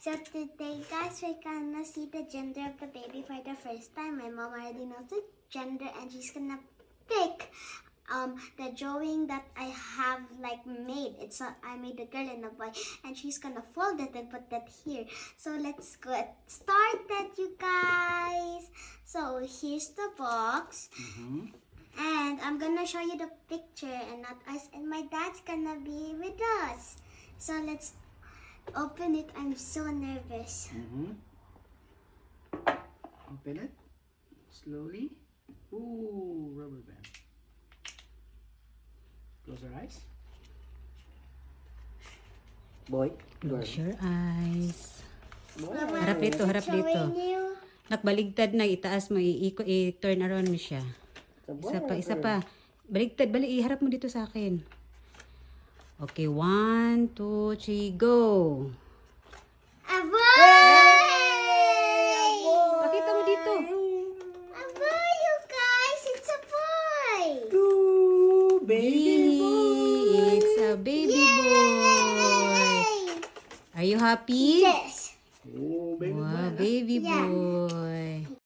So today, guys, we're gonna see the gender of the baby for the first time. My mom already knows the gender, and she's gonna pick the drawing that I have made. I made a girl and a boy, and she's gonna fold it and put that here. So let's get started, you guys. So here's the box. And I'm gonna show you the picture and not us, and my dad's gonna be with us. So let's open it. I'm so nervous. Open it slowly. Ooh, rubber band. Close your eyes. Boy, girl. Close your eyes. Boy. Harap dito, harap dito. Showing you. Nakbaligtad na, itaas mo, i-turn around mo siya. Isa pa. Baligtad, iharap mo dito sa akin. Okay, 1, 2, 3, go! A boy! Pakita mo dito. A boy, you guys! It's a boy! Ooh, baby boy. It's a baby boy. Are you happy? Yes! Oh, baby boy. Wow, baby Yeah. boy.